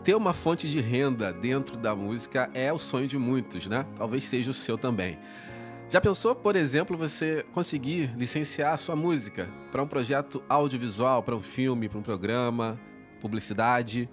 Ter uma fonte de renda dentro da música é o sonho de muitos, né? Talvez seja o seu também. Já pensou, por exemplo, você conseguir licenciar a sua música para um projeto audiovisual, para um filme, para um programa, publicidade?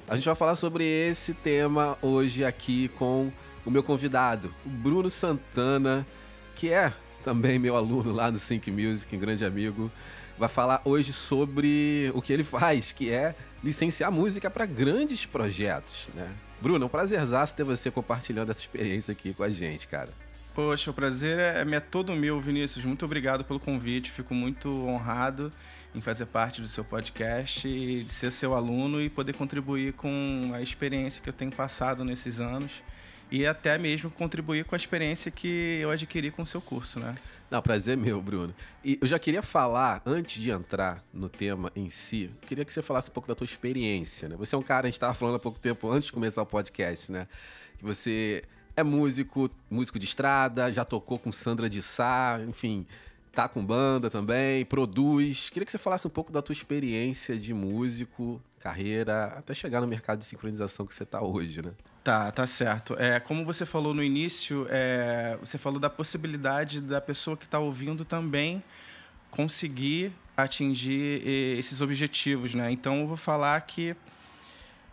A gente vai falar sobre esse tema hoje aqui com o meu convidado, o Bruno Santana, que é também meu aluno lá no Sync Music, um grande amigo. Vai falar hoje sobre o que ele faz, que é licenciar música para grandes projetos, né? Bruno, é um prazerzaço ter você compartilhando essa experiência aqui com a gente, cara. Poxa, o prazer é todo meu, Vinícius. Muito obrigado pelo convite. Fico muito honrado em fazer parte do seu podcast e de ser seu aluno e poder contribuir com a experiência que eu tenho passado nesses anos e até mesmo contribuir com a experiência que eu adquiri com o seu curso, né? Não, prazer é meu, Bruno. E eu já queria falar, antes de entrar no tema em si, queria que você falasse um pouco da tua experiência, né? Você é um cara, a gente estava falando há pouco tempo, antes de começar o podcast, né? Que você é músico de estrada, já tocou com Sandra de Sá, enfim, tá com banda também, produz. Queria que você falasse um pouco da tua experiência de músico, carreira, até chegar no mercado de sincronização que você tá hoje, né? Tá certo. Como você falou no início, você falou da possibilidade da pessoa que está ouvindo também conseguir atingir esses objetivos, né? Então, eu vou falar que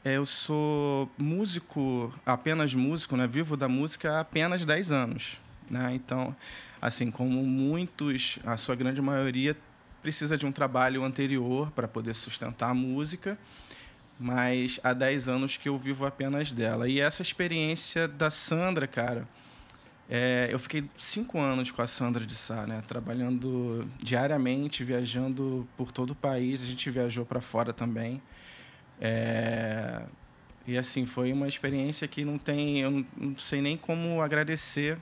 eu sou músico, apenas músico, né? Vivo da música há apenas 10 anos, né? Então, assim, como muitos, a sua grande maioria precisa de um trabalho anterior para poder sustentar a música, mas há 10 anos que eu vivo apenas dela. E essa experiência da Sandra, cara, eu fiquei 5 anos com a Sandra de Sá, né? Trabalhando diariamente, viajando por todo o país. A gente viajou para fora também. E assim, foi uma experiência que eu não sei nem como agradecer,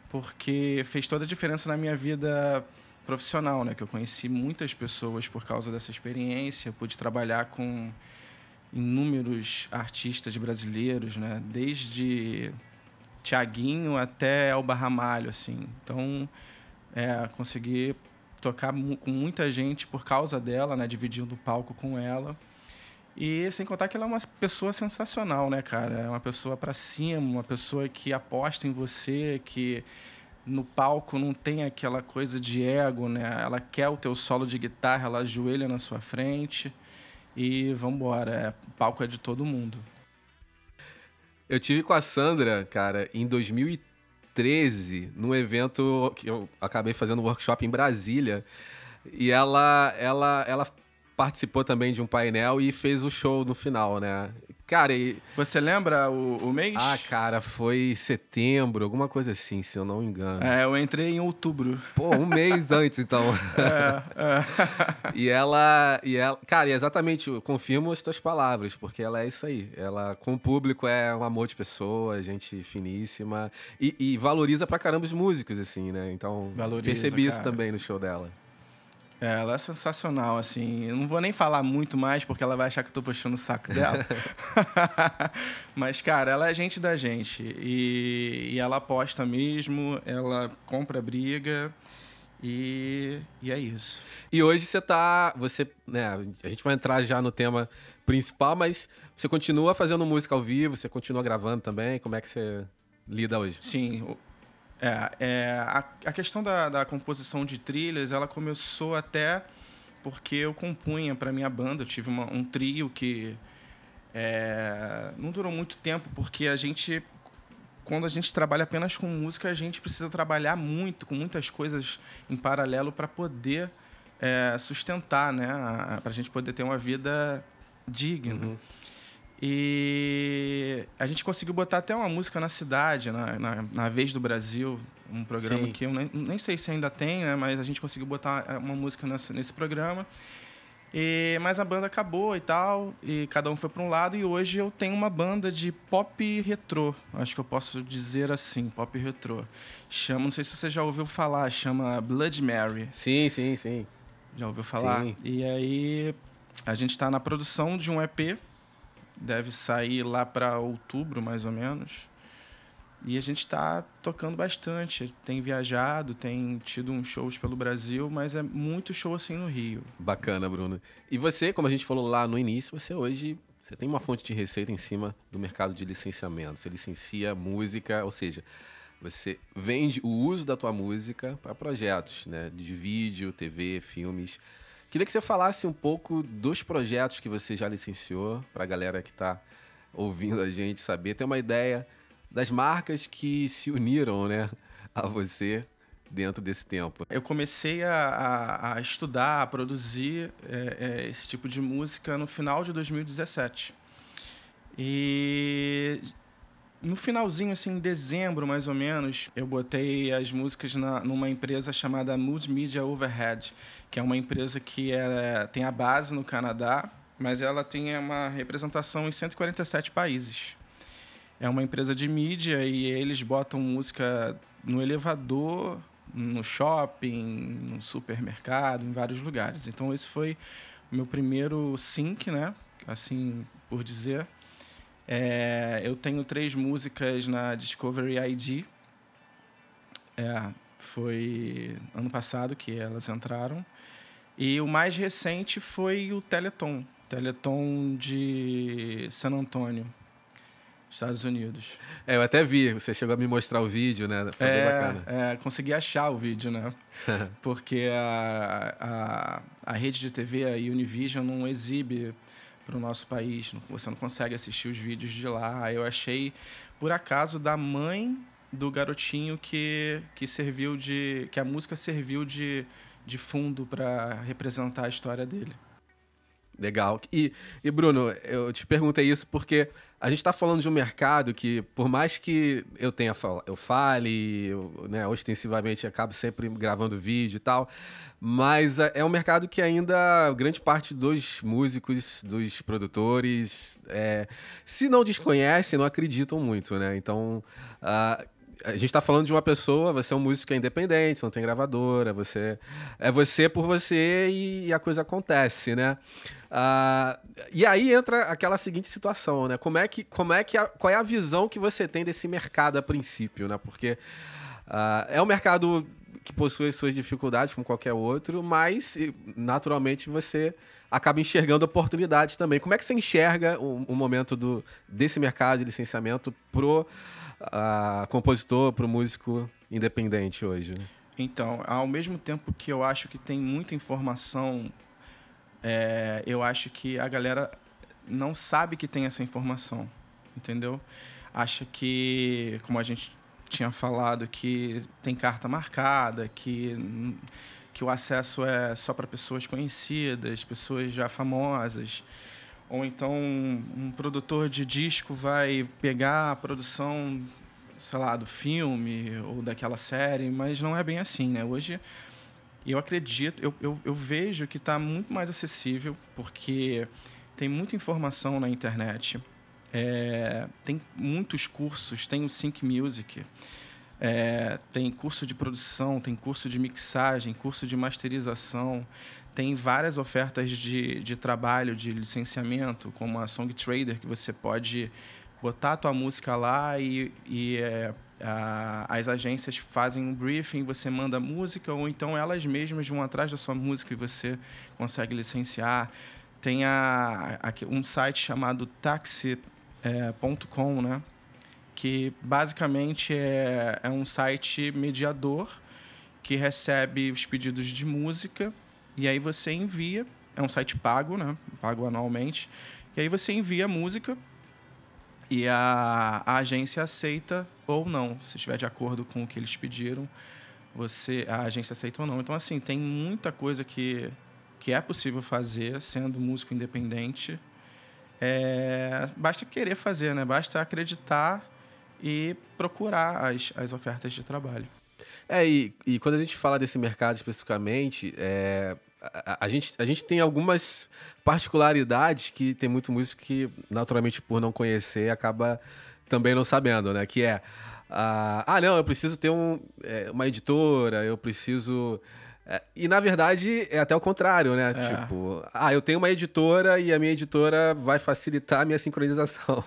porque fez toda a diferença na minha vida profissional, né? Que eu conheci muitas pessoas por causa dessa experiência, pude trabalhar com inúmeros artistas brasileiros, né? Desde Thiaguinho até Elba Ramalho, assim. Então, consegui tocar com muita gente por causa dela, né? Dividindo o palco com ela. E sem contar que ela é uma pessoa sensacional, né, cara? É uma pessoa pra cima, uma pessoa que aposta em você, que no palco não tem aquela coisa de ego, né? Ela quer o teu solo de guitarra, ela ajoelha na sua frente e vambora. O palco é de todo mundo. Eu tive com a Sandra, cara, em 2013, num evento que eu acabei fazendo um workshop em Brasília, e ela participou também de um painel e fez o show no final, né? Cara, Você lembra o mês? Ah, cara, foi setembro, alguma coisa assim, se eu não me engano. Eu entrei em outubro. Pô, um mês antes, então. E ela, cara, e exatamente, eu confirmo as tuas palavras, porque ela é isso aí. Ela, com o público, é um amor de pessoa, gente finíssima, e valoriza pra caramba os músicos, assim, né? Então, percebi isso também no show dela. Ela é sensacional, assim. Eu não vou nem falar muito mais, porque ela vai achar que eu tô puxando o saco dela. Mas, cara, ela é gente da gente. E ela aposta mesmo, ela compra briga. E é isso. E hoje você, né, a gente vai entrar já no tema principal, mas você continua fazendo música ao vivo, você continua gravando também? Como é que você lida hoje? Sim. A questão da composição de trilhas, ela começou até porque eu compunha para minha banda. Eu tive um trio que não durou muito tempo, porque quando a gente trabalha apenas com música, a gente precisa trabalhar muito, com muitas coisas em paralelo para poder sustentar, né? Para a gente poder ter uma vida digna. Uhum. E a gente conseguiu botar até uma música na cidade, na Vez do Brasil, um programa Sim. que eu nem sei se ainda tem, né? Mas a gente conseguiu botar uma música nesse programa. Mas a banda acabou e tal, e cada um foi para um lado, e hoje eu tenho uma banda de pop retrô, acho que eu posso dizer assim, pop retrô. Não sei se você já ouviu falar, chama Blood Mary. Sim, sim, sim. Já ouviu falar? Sim. E aí a gente está na produção de um EP, deve sair lá para outubro, mais ou menos. E a gente está tocando bastante. Tem viajado, tem tido uns shows pelo Brasil, mas é muito show assim no Rio. Bacana, Bruno. E você, como a gente falou lá no início, você hoje Você tem uma fonte de receita em cima do mercado de licenciamento. Você licencia música, ou seja, você vende o uso da tua música para projetos, né? De vídeo, TV, filmes. Queria que você falasse um pouco dos projetos que você já licenciou, para a galera que está ouvindo a gente saber, ter uma ideia das marcas que se uniram, né, a você dentro desse tempo. Eu comecei a estudar, a produzir esse tipo de música no final de 2017. E no finalzinho, assim, em dezembro, mais ou menos, eu botei as músicas numa empresa chamada Mood Media Overhead, que é uma empresa que tem a base no Canadá, mas ela tem uma representação em 147 países. É uma empresa de mídia e eles botam música no elevador, no shopping, no supermercado, em vários lugares. Então, esse foi o meu primeiro sync, né? Assim por dizer. Eu tenho 3 músicas na Discovery ID. Foi ano passado que elas entraram. E o mais recente foi o Teleton de San Antonio, Estados Unidos. Eu até vi, você chegou a me mostrar o vídeo, né? Foi bem bacana. Consegui achar o vídeo, né? Porque a rede de TV, a Univision, não exibe para o nosso país. Você não consegue assistir os vídeos de lá. Eu achei, por acaso, da mãe do garotinho que a música serviu de fundo para representar a história dele. Legal. E Bruno, eu te perguntei isso porque a gente está falando de um mercado que, por mais que eu fale, né, ostensivamente acabo sempre gravando vídeo e tal, mas é um mercado que ainda grande parte dos músicos, dos produtores, se não desconhecem, não acreditam muito, né? Então, a gente está falando de uma pessoa, você é um músico que é independente, você não tem gravadora, é você por você e a coisa acontece, né? E aí entra aquela seguinte situação, né? Qual é a visão que você tem desse mercado a princípio, né? Porque é um mercado que possui suas dificuldades como qualquer outro, mas naturalmente você acaba enxergando oportunidades também. Como é que você enxerga o momento desse mercado de licenciamento pro compositor, pro músico independente hoje? Então, ao mesmo tempo que eu acho que tem muita informação, eu acho que a galera não sabe que tem essa informação, entendeu? Acha que, como a gente tinha falado, que tem carta marcada, que o acesso é só para pessoas conhecidas, pessoas já famosas. Ou então um produtor de disco vai pegar a produção, sei lá, do filme ou daquela série, mas não é bem assim, né? Hoje, eu acredito, eu vejo que está muito mais acessível, porque tem muita informação na internet, tem muitos cursos, tem o Sync Music, tem curso de produção, tem curso de mixagem, curso de masterização, tem várias ofertas de trabalho, de licenciamento, como a Song Trader, que você pode botar a tua música lá e as agências fazem um briefing, você manda a música, ou então elas mesmas vão atrás da sua música e você consegue licenciar. Tem um site chamado Taxi.com, né? Que basicamente é um site mediador que recebe os pedidos de música e aí você envia. É um site pago, né? Pago anualmente. E aí você envia a música e a agência aceita ou não. Se estiver de acordo com o que eles pediram, a agência aceita ou não. Então, assim, tem muita coisa que é possível fazer sendo músico independente. Basta querer fazer, né? Basta acreditar e procurar as ofertas de trabalho. E quando a gente fala desse mercado especificamente, a gente tem algumas particularidades que tem muito músico que, naturalmente, por não conhecer, acaba também não sabendo, né? Que não, eu preciso ter uma editora, eu preciso E na verdade é até o contrário, né? Tipo, eu tenho uma editora e a minha editora vai facilitar a minha sincronização.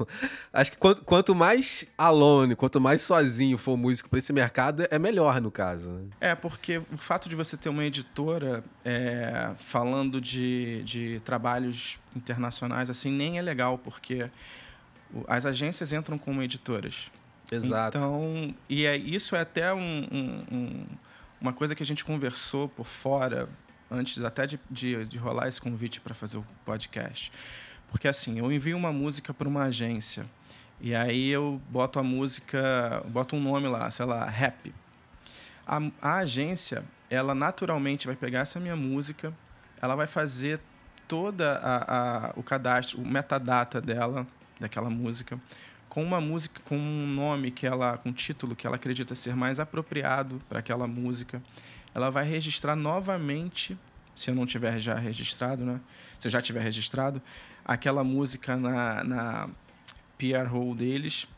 Acho que quanto mais alone, quanto mais sozinho for o músico para esse mercado, é melhor no caso, né? Porque o fato de você ter uma editora falando de trabalhos internacionais assim nem é legal, porque as agências entram como editoras. Exato. Então, isso é até uma coisa que a gente conversou por fora, antes até de rolar esse convite para fazer o podcast. Porque, assim, eu envio uma música para uma agência, e aí eu boto a música, boto um nome lá, sei lá, Rap. A agência, ela naturalmente vai pegar essa minha música, ela vai fazer toda o cadastro, o metadata dela, daquela música, com uma música, com um nome com um título que ela acredita ser mais apropriado para aquela música. Ela vai registrar novamente, se eu não tiver já registrado, né? Se eu já tiver registrado, aquela música na PR hole deles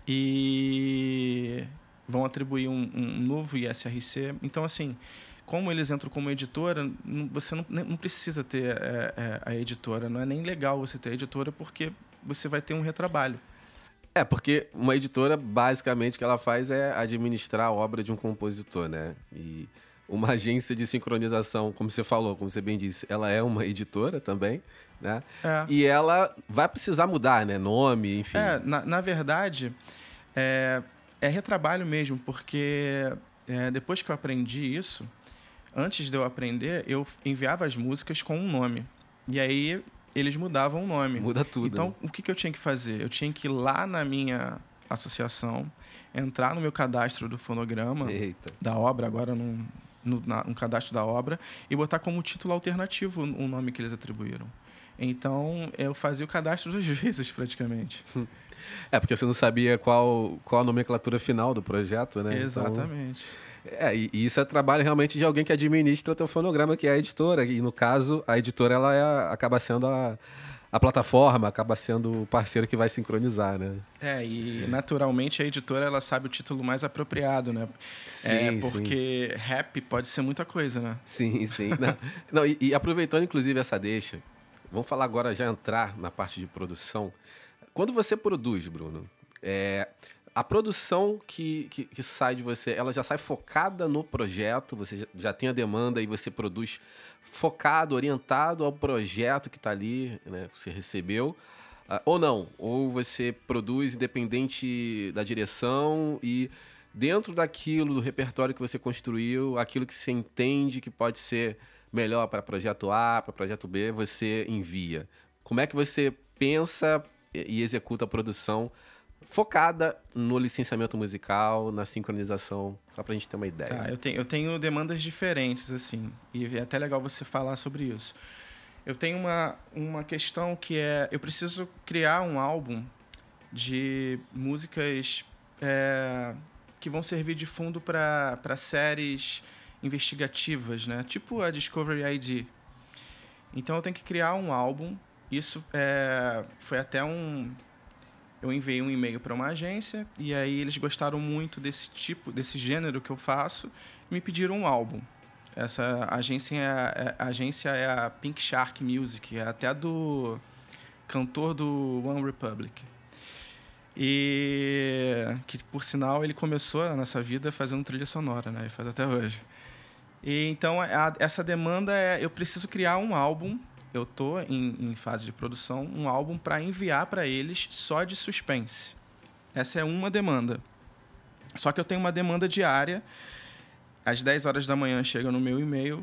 e vão atribuir um novo ISRC. Então, assim, como eles entram como editora, você não precisa ter a editora. Não é nem legal você ter a editora, porque você vai ter um retrabalho. Porque uma editora, basicamente, o que ela faz é administrar a obra de um compositor, né? E uma agência de sincronização, como você falou, como você bem disse, ela é uma editora também, né? E ela vai precisar mudar, né? Nome, enfim. Na verdade, é retrabalho mesmo, porque depois que eu aprendi isso, antes de eu aprender, eu enviava as músicas com um nome. E aí eles mudavam o nome. Muda tudo. Então, né? o que eu tinha que fazer? Eu tinha que ir lá na minha associação, entrar no meu cadastro do fonograma, da obra, agora no cadastro da obra, e botar como título alternativo o nome que eles atribuíram. Então, eu fazia o cadastro 2 vezes, praticamente. Porque você não sabia qual a nomenclatura final do projeto, né? Exatamente. Então, e isso é trabalho realmente de alguém que administra o teu fonograma, que é a editora. E, no caso, a editora ela acaba sendo a plataforma, acaba sendo o parceiro que vai sincronizar, né? E naturalmente a editora ela sabe o título mais apropriado, né? Sim, porque rap pode ser muita coisa, né? Sim. Não, e aproveitando, inclusive, essa deixa, vamos falar agora, já entrar na parte de produção. Quando você produz, Bruno, a produção que sai de você, ela já sai focada no projeto, você já tem a demanda e você produz focado, orientado ao projeto que está ali, né, você recebeu, ou não? Ou você produz independente da direção e dentro daquilo, do repertório que você construiu, aquilo que você entende que pode ser melhor para projeto A, para projeto B, você envia. Como é que você pensa e executa a produção focada no licenciamento musical, na sincronização, só pra gente ter uma ideia? Eu tenho demandas diferentes, assim, e é até legal você falar sobre isso. Eu tenho uma questão que eu preciso criar um álbum de músicas que vão servir de fundo para séries investigativas, né? Tipo a Discovery ID. Então eu tenho que criar um álbum. Isso foi até eu enviei um e-mail para uma agência e aí eles gostaram muito desse gênero que eu faço e me pediram um álbum. Essa agência é a Pink Shark Music, é até do cantor do One Republic. E que, por sinal, ele começou nessa vida fazendo trilha sonora, né? E faz até hoje. E então, essa demanda eu preciso criar um álbum. Eu estou em fase de produção, um álbum para enviar para eles só de suspense. Essa é uma demanda. Só que eu tenho uma demanda diária. Às 10 horas da manhã chega no meu e-mail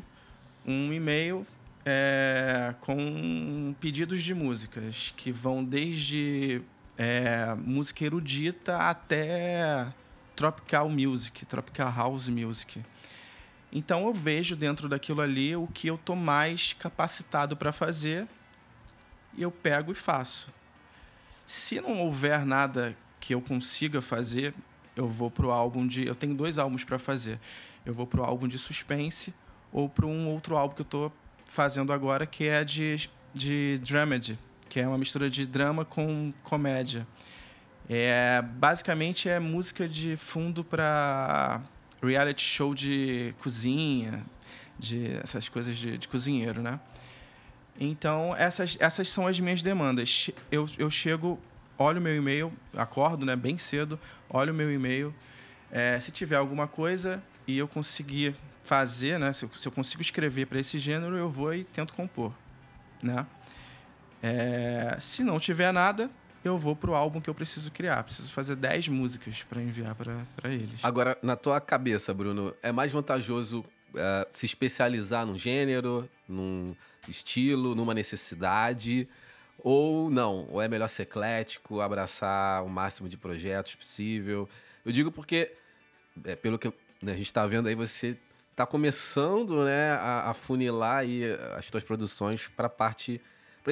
um e-mail com pedidos de músicas que vão desde música erudita até tropical music, tropical house music. Então eu vejo dentro daquilo ali o que eu tô mais capacitado para fazer e eu pego e faço. Se não houver nada que eu consiga fazer, eu vou pro álbum eu tenho 2 álbuns para fazer. Eu vou pro álbum de suspense ou para um outro álbum que eu tô fazendo agora, que é de dramedy, que é uma mistura de drama com comédia. Basicamente é música de fundo para reality show de cozinha, essas coisas de cozinheiro, né? Então, essas são as minhas demandas. Eu chego, olho o meu e-mail, acordo, né, bem cedo, olho o meu e-mail. Se tiver alguma coisa e eu conseguir fazer, né, se eu consigo escrever para esse gênero, eu vou e tento compor, né? Se não tiver nada, eu vou pro álbum que eu preciso criar. Preciso fazer 10 músicas para enviar para eles. Agora, na tua cabeça, Bruno, é mais vantajoso se especializar num gênero, num estilo, numa necessidade, ou não? Ou é melhor ser eclético, abraçar o máximo de projetos possível? Eu digo porque, pelo que a gente está vendo aí, você está começando, né, a funilar aí as tuas produções para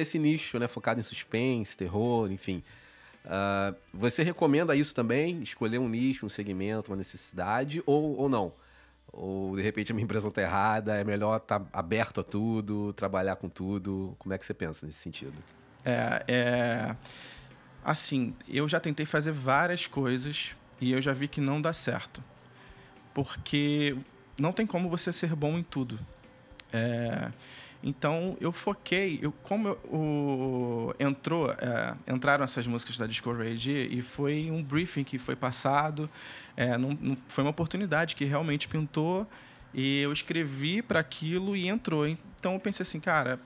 esse nicho, né, focado em suspense, terror, enfim. Você recomenda isso também? Escolher um nicho, um segmento, uma necessidade, ou não? Ou, de repente, a minha impressão está errada, é melhor estar aberto a tudo, trabalhar com tudo? Como é que você pensa nesse sentido? Assim, eu já tentei fazer várias coisas e eu já vi que não dá certo. Porque não tem como você ser bom em tudo. Então, eu foquei... entraram essas músicas da Discovery AD e foi um briefing que foi passado, foi uma oportunidade que realmente pintou e eu escrevi para aquilo e entrou. Então, eu pensei assim, cara,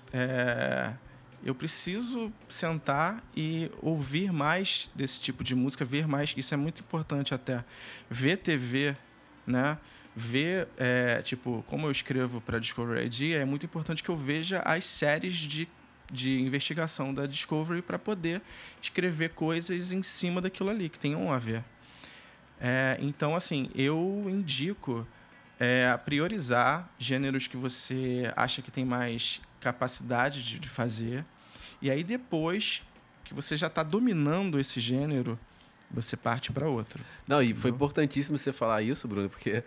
eu preciso sentar e ouvir mais desse tipo de música, ver mais, isso é muito importante até, ver TV, né? Ver, como eu escrevo para Discovery ID, é muito importante que eu veja as séries de investigação da Discovery para poder escrever coisas em cima daquilo ali, que tenham a ver. Então, assim, eu indico priorizar gêneros que você acha que tem mais capacidade de fazer, e aí depois que você já está dominando esse gênero, você parte para outro. Não, e foi importantíssimo você falar isso, Bruno, porque...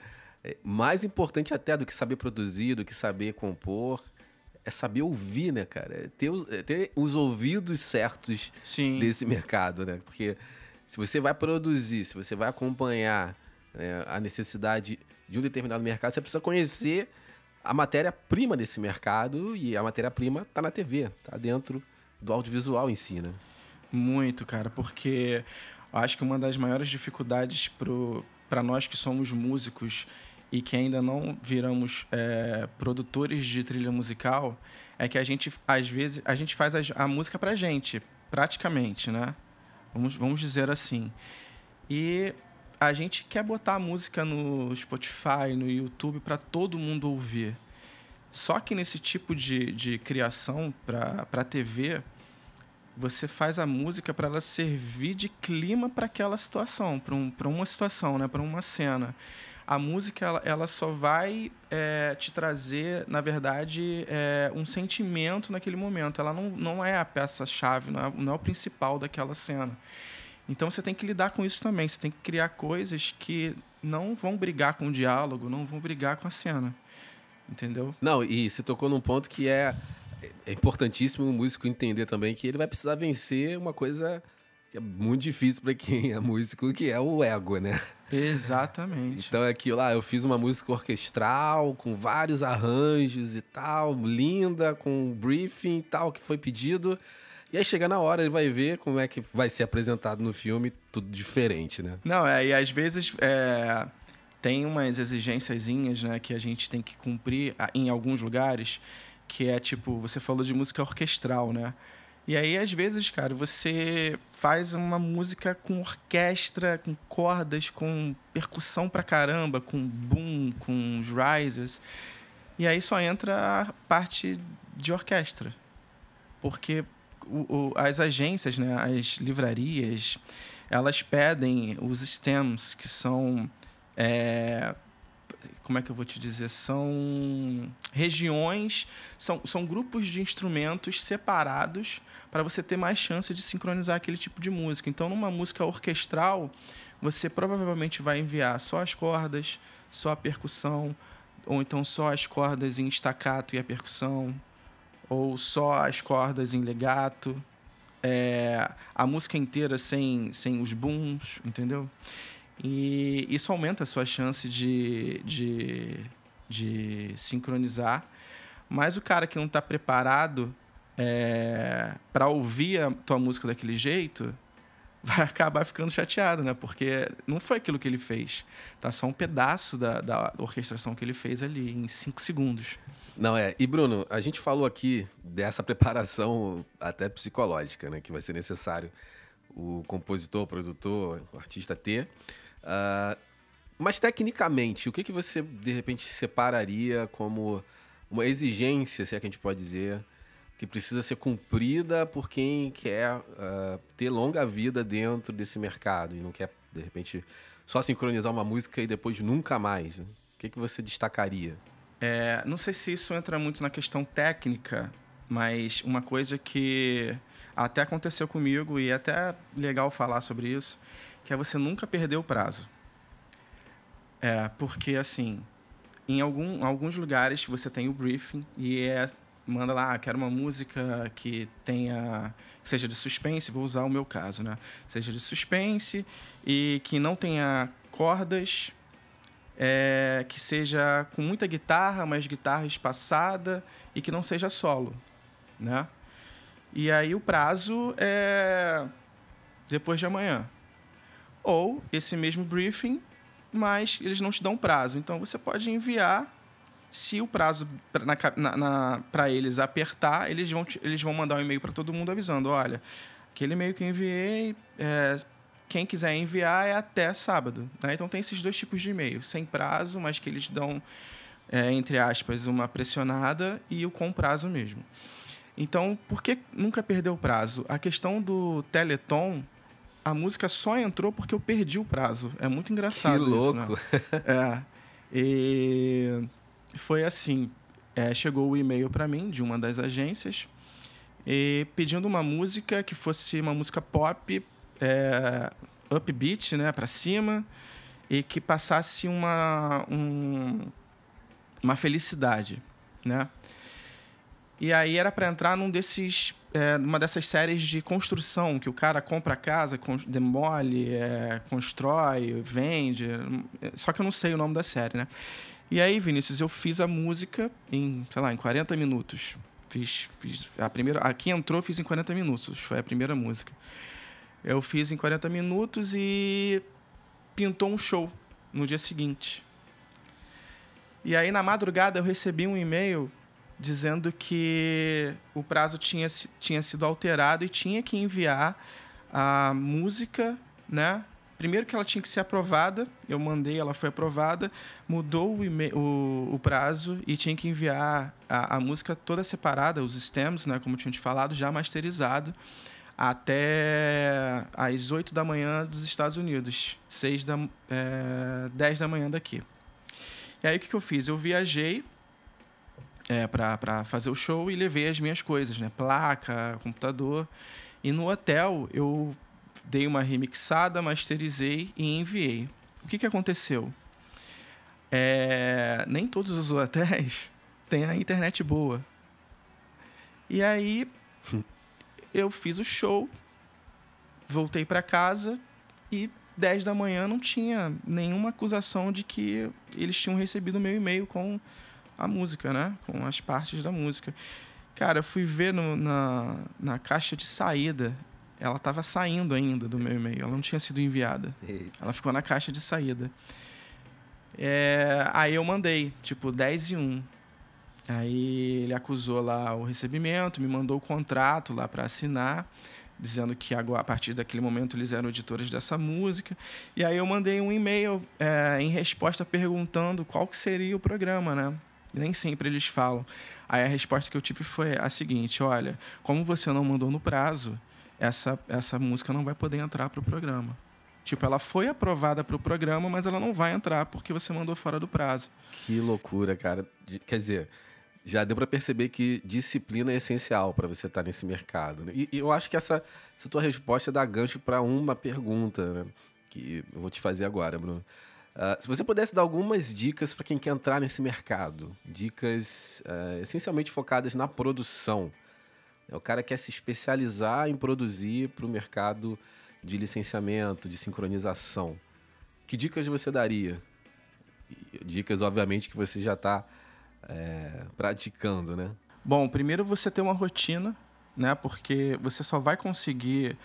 mais importante até do que saber produzir, do que saber compor, é saber ouvir, né, cara? Ter os ouvidos certos Sim. desse mercado, né? Porque se você vai produzir, se você vai acompanhar, né, a necessidade de um determinado mercado, você precisa conhecer a matéria-prima desse mercado, e a matéria-prima está na TV, está dentro do audiovisual em si, né? Muito, cara, porque eu acho que uma das maiores dificuldades para nós que somos músicos e que ainda não viramos produtores de trilha musical, é que a gente, às vezes, faz a música pra gente, praticamente, né? Vamos dizer assim. E a gente quer botar a música no Spotify, no YouTube, para todo mundo ouvir. Só que nesse tipo de criação para TV, você faz a música para ela servir de clima para aquela situação, para uma situação, né? Para uma cena. A música ela só vai te trazer, na verdade, um sentimento naquele momento. Ela não é a peça-chave, não é o principal daquela cena. Então, você tem que lidar com isso também. Você tem que criar coisas que não vão brigar com o diálogo, não vão brigar com a cena. Entendeu? Não, e você tocou num ponto que é importantíssimo o músico entender também, que ele vai precisar vencer uma coisa que é muito difícil para quem é músico, que é o ego, né? Exatamente. Então é aquilo lá, eu fiz uma música orquestral, com vários arranjos e tal, linda, com um briefing e tal, que foi pedido. E aí chega na hora, ele vai ver como é que vai ser apresentado no filme, tudo diferente, né? Não, e às vezes tem umas exigênciazinhas, né, que a gente tem que cumprir em alguns lugares, que é tipo, você falou de música orquestral, né? E aí, às vezes, cara, você faz uma música com orquestra, com cordas, com percussão pra caramba, com boom, com os risers. E aí só entra a parte de orquestra. Porque as agências, né, as livrarias, elas pedem os stems, que são... como é que eu vou te dizer? São regiões, são grupos de instrumentos separados para você ter mais chance de sincronizar aquele tipo de música. Então, numa música orquestral, você provavelmente vai enviar só as cordas, só a percussão, ou então só as cordas em staccato e a percussão, ou só as cordas em legato, a música inteira sem os booms, entendeu? E isso aumenta a sua chance de de sincronizar. Mas o cara que não está preparado para ouvir a tua música daquele jeito vai acabar ficando chateado, né? Porque não foi aquilo que ele fez. Tá só um pedaço da orquestração que ele fez ali, em 5 segundos. Não, E, Bruno, a gente falou aqui dessa preparação até psicológica, né? Que vai ser necessário o compositor, o produtor, o artista ter. Mas, tecnicamente, o que você, de repente, separaria como uma exigência, se é que a gente pode dizer, que precisa ser cumprida por quem quer ter longa vida dentro desse mercado e não quer, de repente, só sincronizar uma música e depois nunca mais, né? O que você destacaria? Não sei se isso entra muito na questão técnica, mas uma coisa que até aconteceu comigo e é até legal falar sobre isso, que é você nunca perder o prazo. Porque, assim, em alguns lugares você tem o briefing e manda lá, quero uma música que seja de suspense, vou usar o meu caso, né? Seja de suspense e que não tenha cordas, que seja com muita guitarra, mas guitarra espaçada e que não seja solo, né? E aí o prazo é depois de amanhã. Ou esse mesmo briefing, mas eles não te dão prazo. Então você pode enviar. Se o prazo para eles apertar, eles vão mandar um e-mail para todo mundo avisando: olha, aquele e-mail que eu enviei, quem quiser enviar é até sábado, né? Então tem esses 2 tipos de e-mail, sem prazo, mas que eles dão, entre aspas, uma pressionada, e o com prazo mesmo. Então, por que nunca perder o prazo? A questão do Teleton, a música só entrou porque eu perdi o prazo. É muito engraçado que louco. isso, né? E foi assim, chegou o e-mail para mim de uma das agências pedindo uma música que fosse uma música pop, upbeat, né, para cima, e que passasse uma felicidade, né? E aí era para entrar numa dessas séries de construção, que o cara compra a casa, demole, constrói, vende. Só que eu não sei o nome da série, né? E aí, Vinícius, eu fiz a música em 40 minutos. Fiz a primeira... Aqui entrou, fiz em 40 minutos. Foi a primeira música. Eu fiz em 40 minutos e pintou um show no dia seguinte. E aí, na madrugada, eu recebi um e-mail dizendo que o prazo tinha sido alterado e tinha que enviar a música, né? Primeiro que ela tinha que ser aprovada, eu mandei, ela foi aprovada, mudou o prazo e tinha que enviar a música toda separada, os stems, né, como eu tinha te falado, já masterizado, até às 8 da manhã dos Estados Unidos, 10 da manhã daqui. E aí o que eu fiz? Eu viajei para fazer o show e levei as minhas coisas, né, placa, computador, e no hotel eu dei uma remixada, masterizei e enviei. O que aconteceu? Nem todos os hotéis têm a internet boa. E aí eu fiz o show, voltei para casa e 10 da manhã não tinha nenhuma acusação de que eles tinham recebido o meu e-mail com a música, né? Com as partes da música. Cara, eu fui ver na caixa de saída. Ela estava saindo ainda do meu e-mail. Ela não tinha sido enviada. Eita. Ela ficou na caixa de saída. Aí eu mandei, 10:01. Aí ele acusou lá o recebimento, me mandou o contrato lá para assinar, dizendo que agora, a partir daquele momento eles eram editores dessa música. E aí eu mandei um e-mail em resposta perguntando qual que seria o programa, né? Nem sempre eles falam. Aí a resposta que eu tive foi a seguinte: olha, como você não mandou no prazo, essa música não vai poder entrar para o programa. Ela foi aprovada para o programa, mas ela não vai entrar porque você mandou fora do prazo. Que loucura, cara. Quer dizer, já deu para perceber que disciplina é essencial para você estar nesse mercado, né? E eu acho que essa tua resposta dá gancho para uma pergunta, né, que eu vou te fazer agora, Bruno. Se você pudesse dar algumas dicas para quem quer entrar nesse mercado, dicas essencialmente focadas na produção. O cara quer se especializar em produzir para o mercado de licenciamento, de sincronização. Que dicas você daria? Dicas, obviamente, que você já está praticando, né? Bom, primeiro você ter uma rotina, né? Porque você só vai conseguir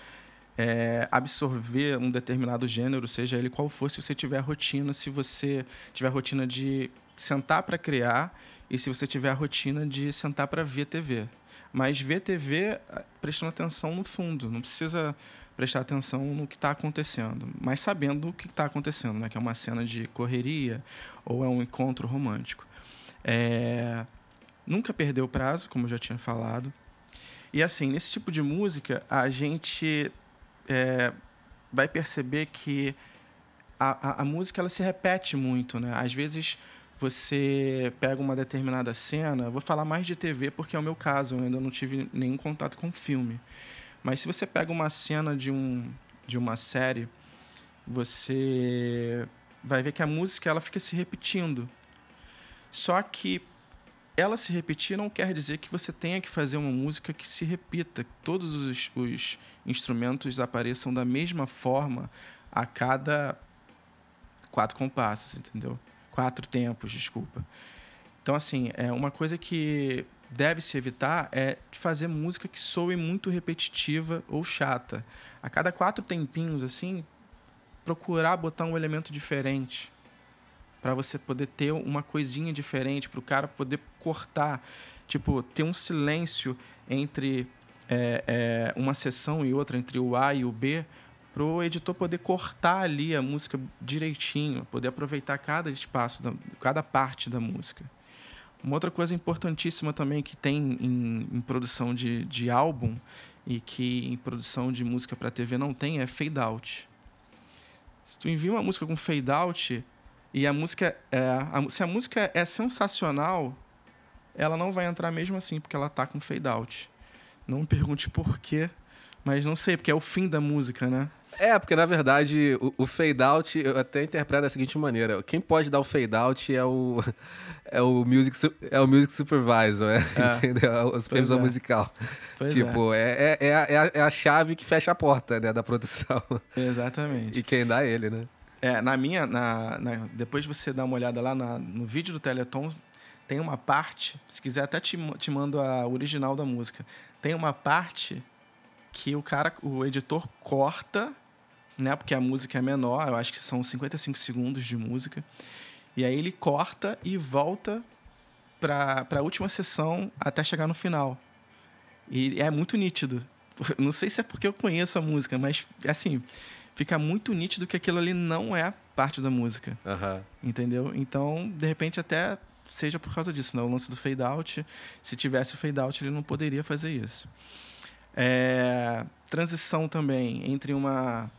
absorver um determinado gênero, seja ele qual for, se você tiver a rotina, se você tiver a rotina de sentar para criar e se você tiver a rotina de sentar para ver TV. Mas ver TV prestando atenção no fundo, não precisa prestar atenção no que está acontecendo, mas sabendo o que está acontecendo, né? Que é uma cena de correria ou é um encontro romântico. Nunca perder o prazo, como eu já tinha falado. E assim, nesse tipo de música, a gente vai perceber que a música ela se repete muito, né? Às vezes você pega uma determinada cena, vou falar mais de TV porque é o meu caso, eu ainda não tive nenhum contato com filme. Mas se você pega uma cena de uma série, você vai ver que a música ela fica se repetindo. Só que ela se repetir não quer dizer que você tenha que fazer uma música que se repita, que todos os instrumentos apareçam da mesma forma a cada 4 compassos, entendeu? 4 tempos, desculpa. Então, assim, uma coisa que deve se evitar é de fazer música que soe muito repetitiva ou chata. A cada 4 tempinhos, assim, procurar botar um elemento diferente para você poder ter uma coisinha diferente, para o cara poder cortar, tipo, ter um silêncio entre uma sessão e outra, entre o A e o B, para o editor poder cortar ali a música direitinho, poder aproveitar cada espaço, cada parte da música. Uma outra coisa importantíssima também que tem em produção de álbum e que em produção de música para TV não tem é fade out. Se tu envia uma música com fade out e a música se a música é sensacional, ela não vai entrar mesmo assim porque ela tá com fade out. Não me pergunte por quê, mas não sei, porque é o fim da música, né? Porque na verdade o fade out eu até interpreto da seguinte maneira: quem pode dar o fade out é o music supervisor, entendeu? É o supervisor musical. Tipo, é a chave que fecha a porta, né, da produção. Exatamente. E quem dá ele, né? Depois você dá uma olhada lá no vídeo do Teleton, tem uma parte, se quiser até te mando a original da música. Tem uma parte que o editor corta, né? Porque a música é menor, eu acho que são 55 segundos de música. E aí ele corta e volta para a última sessão até chegar no final. E é muito nítido. Não sei se é porque eu conheço a música, mas assim, fica muito nítido que aquilo ali não é parte da música. Uhum. Entendeu? Então, de repente, até seja por causa disso, né? O lance do fade out, se tivesse o fade out, ele não poderia fazer isso. Transição também entre uma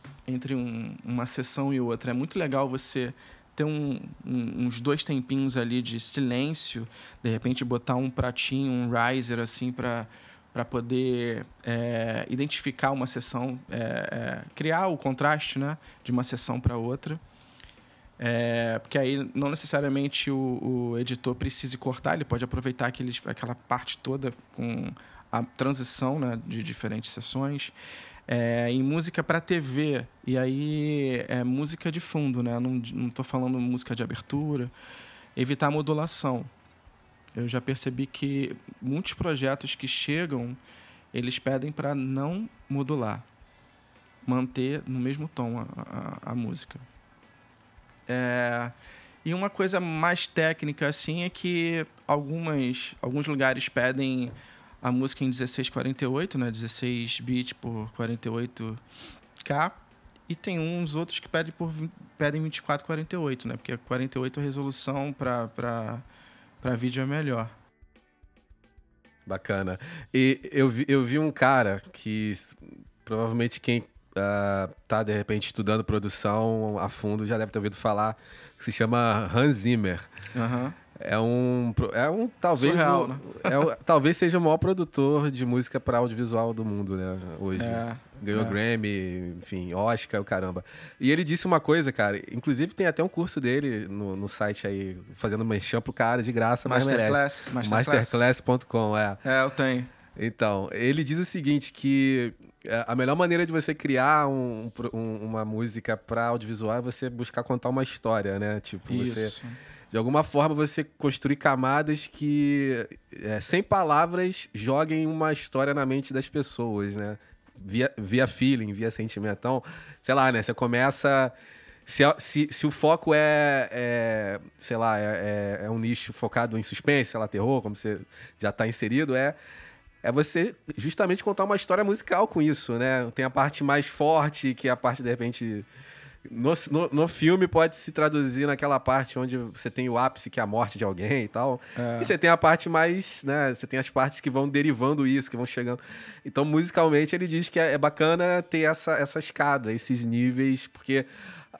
sessão e outra. É muito legal você ter uns 2 tempinhos ali de silêncio, de repente botar um pratinho, um riser assim para poder identificar uma sessão, criar o contraste, né, de uma sessão para outra. Porque aí não necessariamente o editor precise cortar, ele pode aproveitar aquela parte toda com a transição, né, de diferentes sessões. Em música para TV, e aí é música de fundo, né? Não estou falando música de abertura. Evitar a modulação. Eu já percebi que muitos projetos que chegam, eles pedem para não modular, manter no mesmo tom a música. E uma coisa mais técnica assim é que alguns lugares pedem a música em 16:48, né? 16 bits por 48K. E tem uns outros que pedem 24:48, né? Porque 48 a resolução para vídeo é melhor. Bacana. E eu vi um cara que provavelmente quem tá, de repente, estudando produção a fundo já deve ter ouvido falar, que se chama Hans Zimmer. Uhum. Talvez surreal, né? Talvez seja o maior produtor de música para audiovisual do mundo, né, hoje. Ganhou Grammy, enfim, Oscar, o caramba. E ele disse uma coisa, cara, inclusive tem até um curso dele no site aí, fazendo merchan pro cara de graça, mas merece. Masterclass.com, eu tenho. Então, ele diz o seguinte, que A melhor maneira de você criar uma música para audiovisual é você buscar contar uma história, né? Tipo, Isso. de alguma forma, você construir camadas que, sem palavras, joguem uma história na mente das pessoas, né? Via feeling, via sentimento. Então, sei lá, né? Você começa... Se o foco sei lá, é um nicho focado em suspense, sei lá, terror, como você já está inserido, é você justamente contar uma história musical com isso, né? Tem a parte mais forte, que é a parte, de repente... No filme pode se traduzir naquela parte onde você tem o ápice, que é a morte de alguém e tal. E você tem a parte mais, né? Você tem as partes que vão derivando isso, que vão chegando. Então, musicalmente, ele diz que é bacana ter essa escada, esses níveis, porque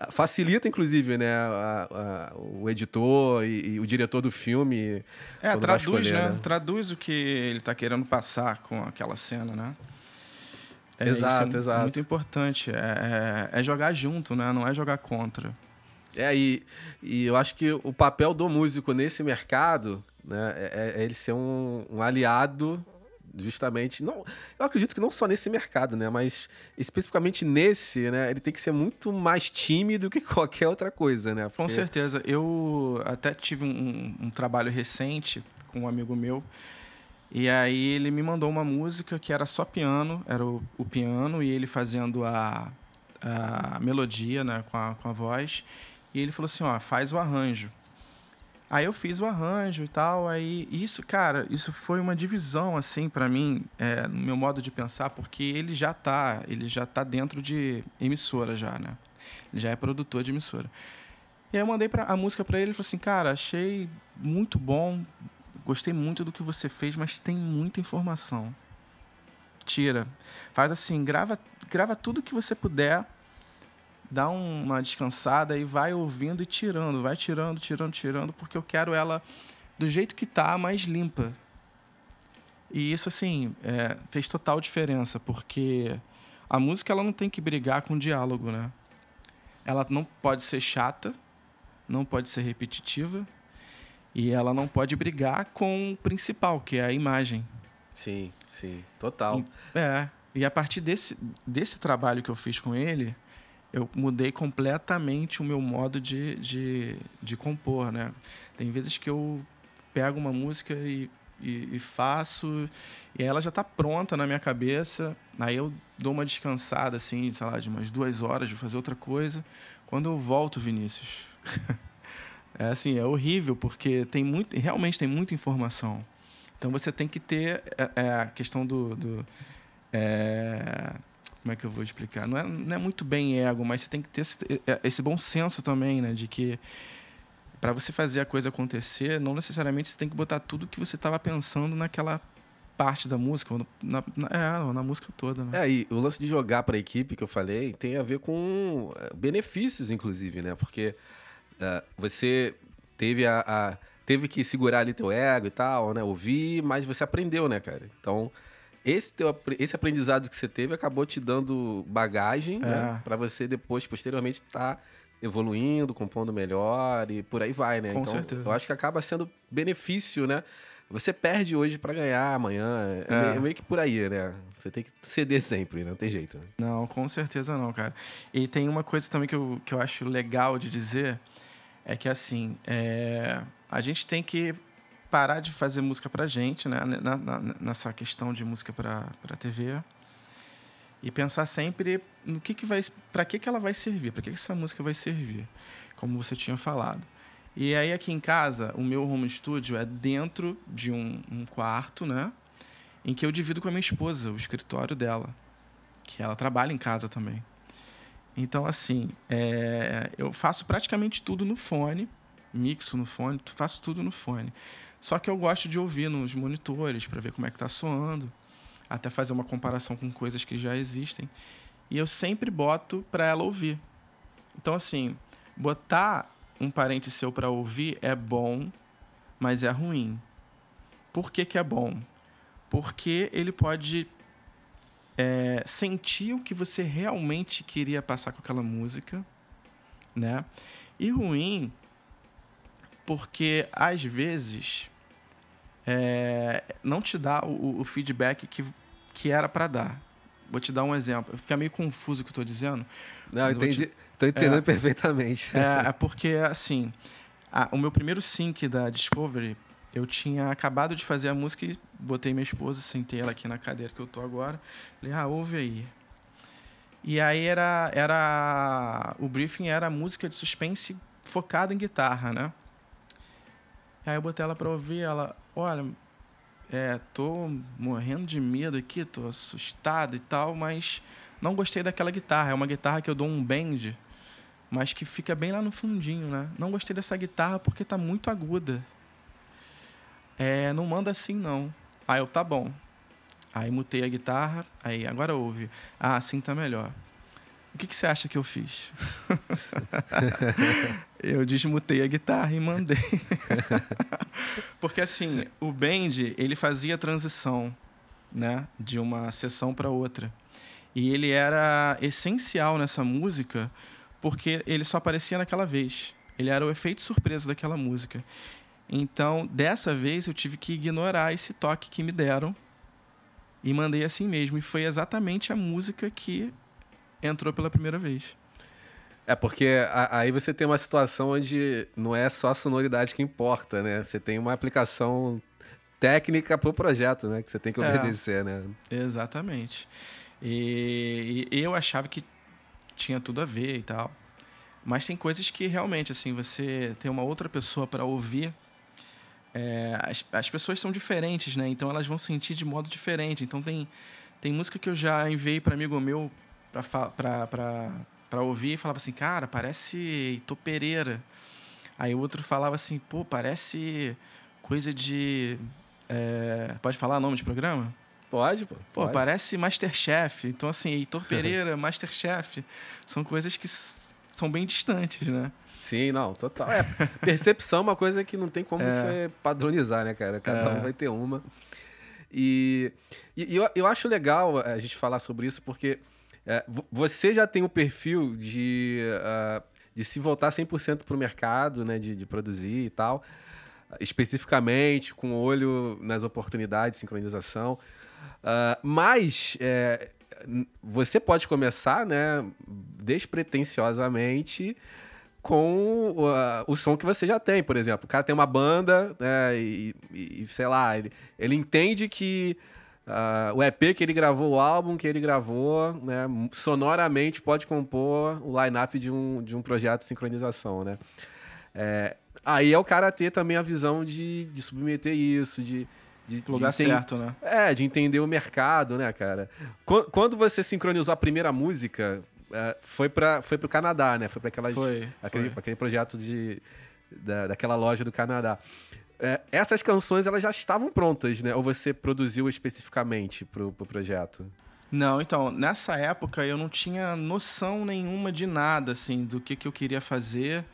facilita, inclusive, né? O editor e o diretor do filme. Quando vai Traduz, escolher, né? Traduz o que ele tá querendo passar com aquela cena, né? Exato, isso é muito exato. importante. É jogar junto, né? Não é jogar contra. E eu acho que o papel do músico nesse mercado, né, é ele ser um aliado, justamente. Não, eu acredito que não só nesse mercado, né, mas especificamente nesse, né, ele tem que ser muito mais tímido que qualquer outra coisa, né? Com certeza. Eu até tive um trabalho recente com um amigo meu. E aí ele me mandou uma música que era só piano, era o piano e ele fazendo a melodia, né, com a voz. E ele falou assim, ó, faz o arranjo. Aí eu fiz o arranjo e tal, aí isso, cara, isso foi uma divisão, assim, pra mim, no meu modo de pensar, porque ele já tá dentro de emissora já, né? Ele já é produtor de emissora. E aí eu mandei a música pra ele, ele falou assim, cara, achei muito bom, gostei muito do que você fez, mas tem muita informação. Tira. Faz assim, grava tudo que você puder, dá uma descansada e vai ouvindo e tirando. Vai tirando, porque eu quero ela do jeito que tá, mais limpa. E isso, assim, fez total diferença, porque a música ela não tem que brigar com o diálogo, né? Ela não pode ser chata, não pode ser repetitiva, e ela não pode brigar com o principal, que é a imagem. Sim, total. E a partir desse trabalho que eu fiz com ele, eu mudei completamente o meu modo de compor, né? Tem vezes que eu pego uma música e faço, e ela já está pronta na minha cabeça, aí eu dou uma descansada, assim, sei lá, de umas 2 horas, de fazer outra coisa. Quando eu volto, Vinícius... é horrível, porque realmente tem muita informação. Então você tem que ter a questão do como é que eu vou explicar? Não é muito bem ego, mas você tem que ter esse bom senso também, né? De que para você fazer a coisa acontecer, não necessariamente você tem que botar tudo que você estava pensando naquela parte da música, ou na música toda, né? E o lance de jogar para a equipe que eu falei tem a ver com benefícios, inclusive, né? Porque você teve que segurar ali teu ego e tal, né? Ouvir, mas você aprendeu, né, cara? Então, esse aprendizado que você teve acabou te dando bagagem, né? Pra você depois, posteriormente, estar evoluindo, compondo melhor e por aí vai, né? Com então, certeza. Eu acho que acaba sendo benefício, né? Você perde hoje pra ganhar amanhã. É meio que por aí, né? Você tem que ceder sempre, não tem jeito. Né? Não, com certeza não, cara. E tem uma coisa também que eu acho legal de dizer, é que, assim, a gente tem que parar de fazer música pra gente, né? Nessa questão de música pra TV. E pensar sempre no para que ela vai servir, para que essa música vai servir, como você tinha falado. E aí, aqui em casa, o meu home studio é dentro de um quarto, né? Em que eu divido com a minha esposa, o escritório dela, que ela trabalha em casa também. Então, assim, eu faço praticamente tudo no fone, mixo no fone, faço tudo no fone. Só que eu gosto de ouvir nos monitores para ver como é que tá soando, até fazer uma comparação com coisas que já existem. E eu sempre boto para ela ouvir. Então, assim, botar um parente seu para ouvir é bom, mas é ruim. Por que é bom? Porque ele pode sentir o que você realmente queria passar com aquela música, né? E ruim porque, às vezes, não te dá o feedback que era para dar. vou te dar um exemplo. Fica meio confuso o que eu tô dizendo. Não, entendi. Tô entendendo perfeitamente. É porque, assim, o meu primeiro sync da Discovery, eu tinha acabado de fazer a música e botei minha esposa, sentei ela aqui na cadeira que eu tô agora. Falei, ouve aí. E aí o briefing era música de suspense focada em guitarra, né? Aí eu botei ela pra ouvir, ela, olha, tô morrendo de medo aqui, tô assustado e tal, mas não gostei daquela guitarra. É uma guitarra que eu dou um bend, mas que fica bem lá no fundinho, né? Não gostei dessa guitarra porque tá muito aguda. Não manda assim, não. Aí eu, tá bom. Aí mutei a guitarra, aí agora ouve. Assim tá melhor. O que você acha que eu fiz? Eu desmutei a guitarra e mandei. Porque assim, o bend, ele fazia transição, né, de uma sessão para outra. E ele era essencial nessa música porque ele só aparecia naquela vez. Ele era o efeito surpresa daquela música. Então, dessa vez, eu tive que ignorar esse toque que me deram e mandei assim mesmo. E foi exatamente a música que entrou pela primeira vez. Porque aí você tem uma situação onde não é só a sonoridade que importa, né? Você tem uma aplicação técnica pro projeto, né? Que você tem que obedecer, né? Exatamente. E eu achava que tinha tudo a ver e tal. Mas tem coisas que realmente, assim, você tem uma outra pessoa para ouvir. As pessoas são diferentes, né? Então elas vão sentir de modo diferente. Então tem música que eu já enviei para amigo meu para ouvir e falava assim, cara, parece Heitor Pereira. Aí o outro falava assim, pô, parece coisa de... pode falar nome de programa? Pode, pô. Pô, parece Masterchef. Então, assim, Heitor Pereira, Masterchef, são coisas que são bem distantes, né? Sim, não, total. Percepção é uma coisa que não tem como você padronizar, né, cara? Cada um vai ter uma. E eu acho legal a gente falar sobre isso, porque você já tem o perfil de se voltar 100% para o mercado, né, de produzir e tal, especificamente com o olho nas oportunidades de sincronização. Mas você pode começar, né, despretensiosamente com o som que você já tem, por exemplo. O cara tem uma banda, né, e sei lá, ele entende que o EP que ele gravou, o álbum que ele gravou, né, sonoramente pode compor o line-up de um projeto de sincronização, né? Aí é o cara ter também a visão de submeter isso, de lugar certo, né? De entender o mercado, né, cara? Quando você sincronizou a primeira música, foi pro Canadá, né? Foi para aquele projeto daquela loja do Canadá. Essas canções, elas já estavam prontas, né? Ou você produziu especificamente pro projeto? Não, então, nessa época eu não tinha noção nenhuma de nada, assim, do que eu queria fazer,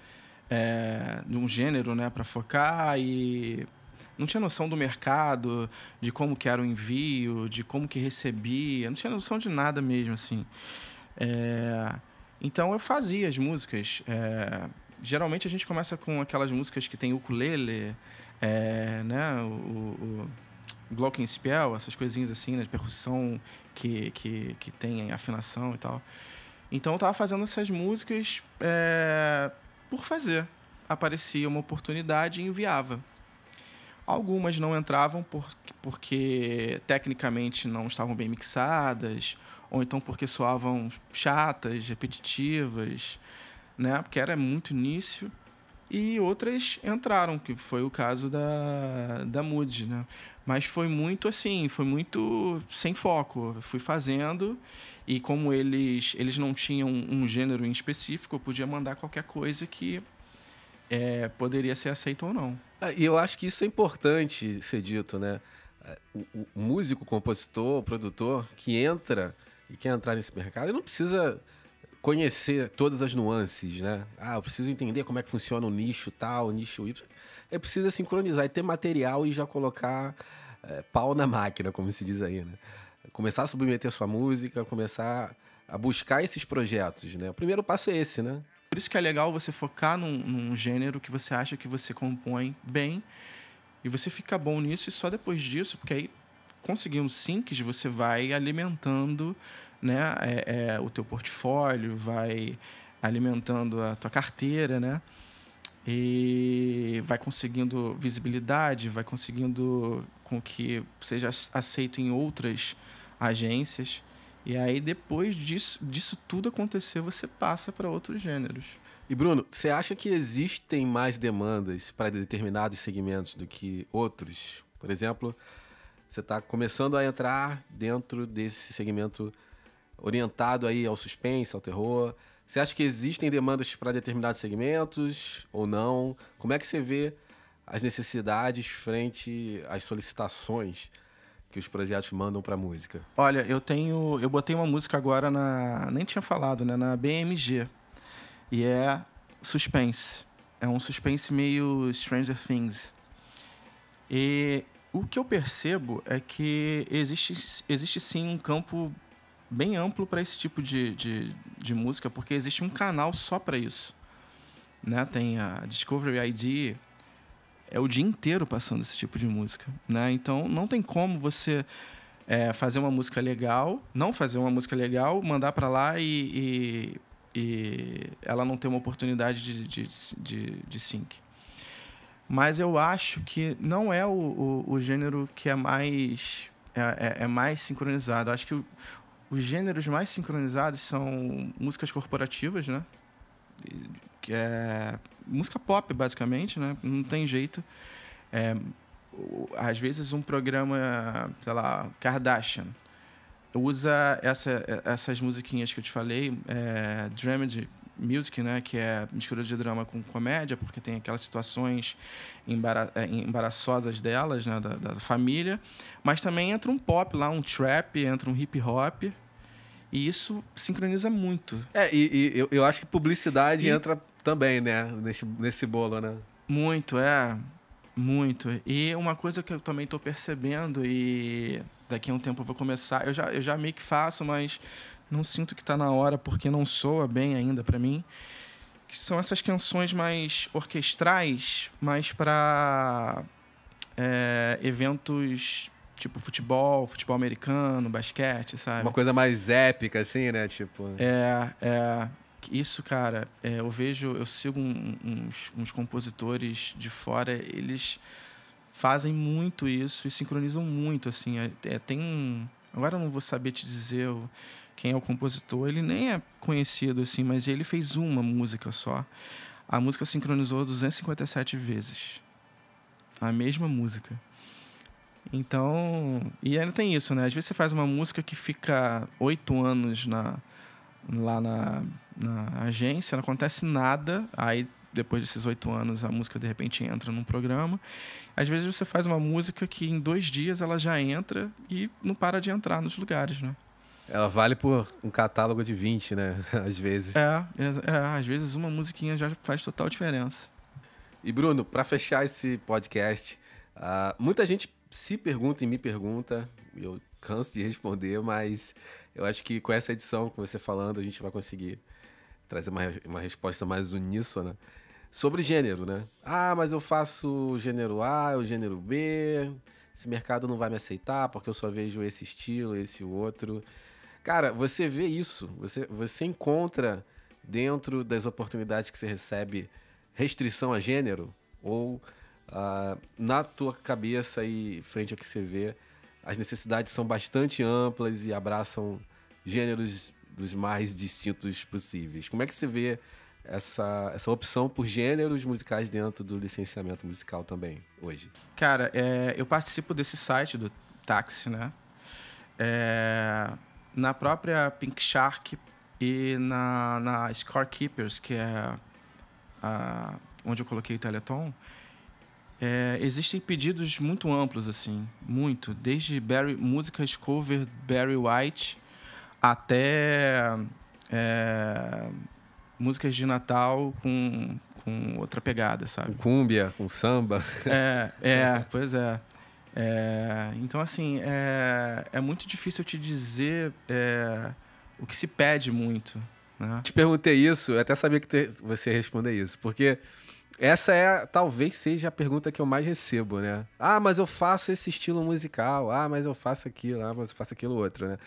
de um gênero, né, para focar, e não tinha noção do mercado, de como que era o envio, de como que recebia, não tinha noção de nada mesmo, assim. Então eu fazia as músicas. Geralmente a gente começa com aquelas músicas que tem ukulele, né, o glockenspiel, essas coisinhas assim, né, de percussão que tem afinação e tal. Então eu estava fazendo essas músicas por fazer. Aparecia uma oportunidade e enviava. Algumas não entravam porque tecnicamente não estavam bem mixadas, ou então porque soavam chatas, repetitivas, né? Porque era muito início. E outras entraram, que foi o caso da Mood, né? Mas foi muito assim, foi muito sem foco. Eu fui fazendo e como eles não tinham um gênero em específico, eu podia mandar qualquer coisa que poderia ser aceito ou não. E eu acho que isso é importante ser dito, né? O músico, compositor, produtor que entra e quer entrar nesse mercado, ele não precisa conhecer todas as nuances, né? Eu preciso entender como é que funciona o nicho tal, o nicho Y. Ele precisa sincronizar e ter material e já colocar pau na máquina, como se diz aí, né? Começar a submeter sua música, começar a buscar esses projetos, né? O primeiro passo é esse, né? Por isso que é legal você focar num gênero que você acha que você compõe bem e você fica bom nisso e só depois disso, porque aí conseguindo syncs, você vai alimentando, né, o teu portfólio, vai alimentando a tua carteira, né? E vai conseguindo visibilidade, vai conseguindo com que seja aceito em outras agências. E aí, depois disso tudo acontecer, você passa para outros gêneros. E, Bruno, você acha que existem mais demandas para determinados segmentos do que outros? Por exemplo, você está começando a entrar dentro desse segmento orientado aí ao suspense, ao terror. Você acha que existem demandas para determinados segmentos ou não? Como é que você vê as necessidades frente às solicitações que os projetos mandam para a música? Olha, eu botei uma música agora nem tinha falado, né, na BMG. E é suspense. É um suspense meio Stranger Things. E o que eu percebo é que existe sim um campo bem amplo para esse tipo de música, porque existe um canal só para isso, né? Tem a Discovery ID, é o dia inteiro passando esse tipo de música, né? Então não tem como você fazer uma música legal, não fazer uma música legal, mandar para lá e ela não ter uma oportunidade de sync. Mas eu acho que não é o gênero que é mais sincronizado. Eu acho que os gêneros mais sincronizados são músicas corporativas, né? Que é música pop, basicamente, né? Não tem jeito. Às vezes um programa, sei lá, Kardashian, usa essas musiquinhas que eu te falei, Dramedy Music, né? Que é mistura de drama com comédia, porque tem aquelas situações embaraçosas delas, né? Da família. Mas também entra um pop lá, um trap, entra um hip hop. E isso sincroniza muito. E eu acho que publicidade entra também, né? Nesse bolo, né? Muito, muito. E uma coisa que eu também estou percebendo, e daqui a um tempo eu vou começar, eu já meio que faço, mas não sinto que está na hora, porque não soa bem ainda para mim, que são essas canções mais orquestrais, mais para eventos tipo futebol americano, basquete, sabe? Uma coisa mais épica, assim, né? Tipo... Isso, cara, eu sigo uns compositores de fora, eles fazem muito isso e sincronizam muito, assim. Agora eu não vou saber te dizer quem é o compositor, ele nem é conhecido, assim, mas ele fez uma música só. A música sincronizou 257 vezes. A mesma música. Então, e ainda tem isso, né? Às vezes você faz uma música que fica 8 anos lá na agência, não acontece nada, aí depois desses 8 anos a música de repente entra num programa. Às vezes você faz uma música que em 2 dias ela já entra e não para de entrar nos lugares, né? Ela vale por um catálogo de 20, né? Às vezes. Às vezes uma musiquinha já faz total diferença. E Bruno, para fechar esse podcast, muita gente se pergunta e me pergunta, eu canso de responder, mas eu acho que com essa edição, com você falando, a gente vai conseguir trazer uma resposta mais uníssona sobre gênero, né? Mas eu faço o gênero A, o gênero B, esse mercado não vai me aceitar porque eu só vejo esse estilo, esse outro. Cara, você vê isso, você encontra dentro das oportunidades que você recebe restrição a gênero? Ou na tua cabeça e frente ao que você vê, as necessidades são bastante amplas e abraçam gêneros dos mais distintos possíveis? Como é que você vê essa opção por gêneros musicais dentro do licenciamento musical também, hoje? Cara, eu participo desse site do Táxi, né? Na própria Pink Shark e na Scorekeepers, que é onde eu coloquei o Teleton, existem pedidos muito amplos, assim, muito. Desde músicas cover Barry White até músicas de Natal com outra pegada, sabe? Com cúmbia, com samba. Pois é. Então, assim, é muito difícil eu te dizer o que se pede muito, né? Te perguntei isso, eu até sabia que você ia responder isso, porque Essa talvez seja a pergunta que eu mais recebo, né? Ah, mas eu faço esse estilo musical. Ah, mas eu faço aquilo. Ah, mas eu faço aquilo outro, né?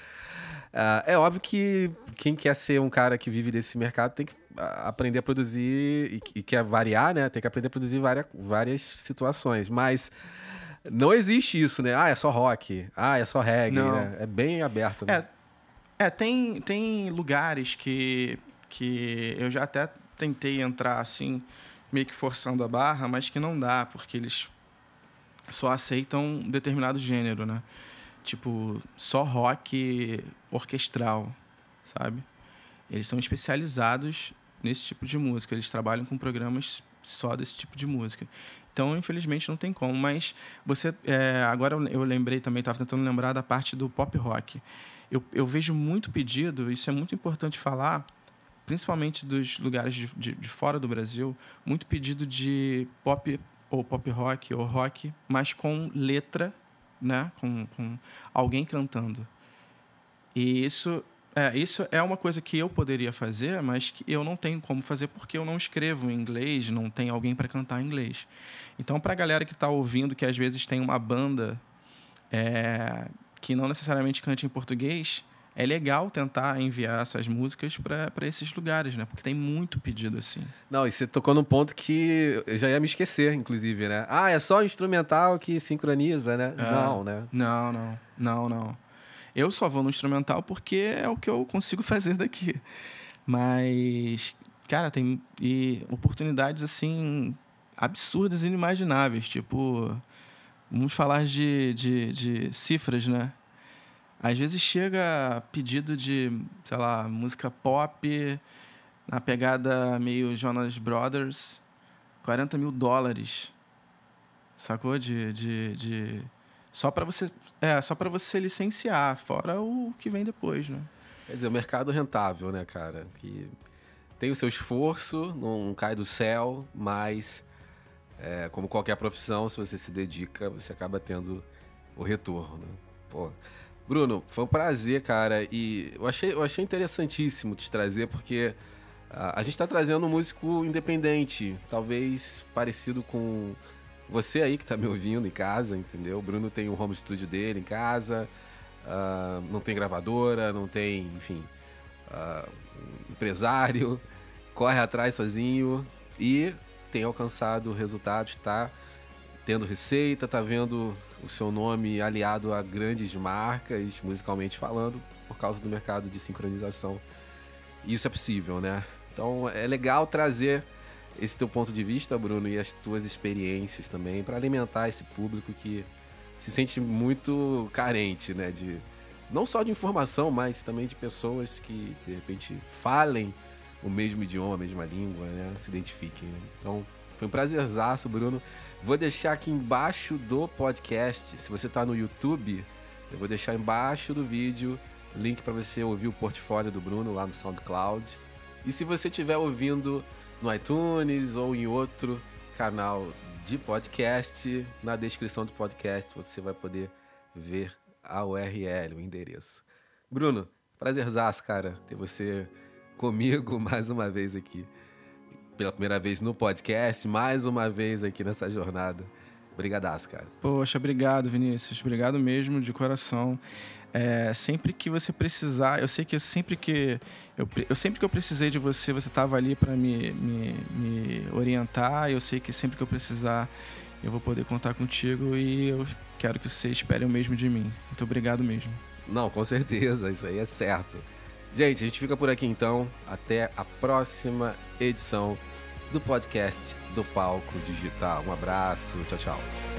É óbvio que quem quer ser um cara que vive desse mercado tem que aprender a produzir e quer variar, né? Tem que aprender a produzir várias situações. Mas não existe isso, né? Ah, é só rock. Ah, é só reggae, Não. né? É bem aberto, né? Tem lugares que eu já até tentei entrar assim, meio que forçando a barra, mas que não dá, porque eles só aceitam determinado gênero, né? Tipo, só rock orquestral, sabe? Eles são especializados nesse tipo de música, eles trabalham com programas só desse tipo de música. Então, infelizmente, não tem como. Mas você... agora eu lembrei também, estava tentando lembrar da parte do pop rock. Eu vejo muito pedido, isso é muito importante falar, principalmente dos lugares de fora do Brasil, muito pedido de pop ou pop rock ou rock, mas com letra, né? Com alguém cantando. E isso é uma coisa que eu poderia fazer, mas que eu não tenho como fazer porque eu não escrevo em inglês, não tem alguém para cantar em inglês. Então, para a galera que está ouvindo, que às vezes tem uma banda que não necessariamente cante em português, é legal tentar enviar essas músicas para esses lugares, né? Porque tem muito pedido assim. Não, e você tocou num ponto que eu já ia me esquecer, inclusive, né? Ah, é só o instrumental que sincroniza, né? Não, né? Não. Eu só vou no instrumental porque é o que eu consigo fazer daqui. Mas, cara, tem oportunidades, assim, absurdas e inimagináveis. Tipo, vamos falar de cifras, né? Às vezes chega pedido de, sei lá, música pop, na pegada meio Jonas Brothers, $40 mil. Sacou? Só para você licenciar, fora o que vem depois, né? Quer dizer, o mercado rentável, né, cara? Que tem o seu esforço, não cai do céu, mas como qualquer profissão, se você se dedica, você acaba tendo o retorno. Pô. Bruno, foi um prazer, cara, e eu achei interessantíssimo te trazer, porque a gente tá trazendo um músico independente, talvez parecido com você aí que tá me ouvindo em casa, entendeu? O Bruno tem um home studio dele em casa, não tem gravadora, não tem, enfim, empresário, corre atrás sozinho e tem alcançado resultados, tá tendo receita, tá vendo o seu nome aliado a grandes marcas, musicalmente falando, por causa do mercado de sincronização. Isso é possível, né? Então é legal trazer esse teu ponto de vista, Bruno, e as tuas experiências também, para alimentar esse público que se sente muito carente, né? Não só de informação, mas também de pessoas que, de repente, falem o mesmo idioma, a mesma língua, né? Se identifiquem, né? Então, foi um prazerzaço, Bruno. Vou deixar aqui embaixo do podcast, se você está no YouTube, eu vou deixar embaixo do vídeo link para você ouvir o portfólio do Bruno lá no SoundCloud. E se você estiver ouvindo no iTunes ou em outro canal de podcast, na descrição do podcast você vai poder ver a URL, o endereço. Bruno, prazerzaço, cara, ter você comigo mais uma vez aqui. Pela primeira vez no podcast, mais uma vez aqui nessa jornada. Obrigadaço, cara. Poxa, obrigado, Vinícius. Obrigado mesmo, de coração. Sempre que você precisar, eu sei que sempre que eu precisei de você, você estava ali para me orientar. Eu sei que sempre que eu precisar, eu vou poder contar contigo e eu quero que você espere o mesmo de mim. Muito obrigado mesmo. Não, com certeza, isso aí é certo. Gente, a gente fica por aqui então. Até a próxima edição do podcast do Palco Digital. Um abraço, tchau, tchau.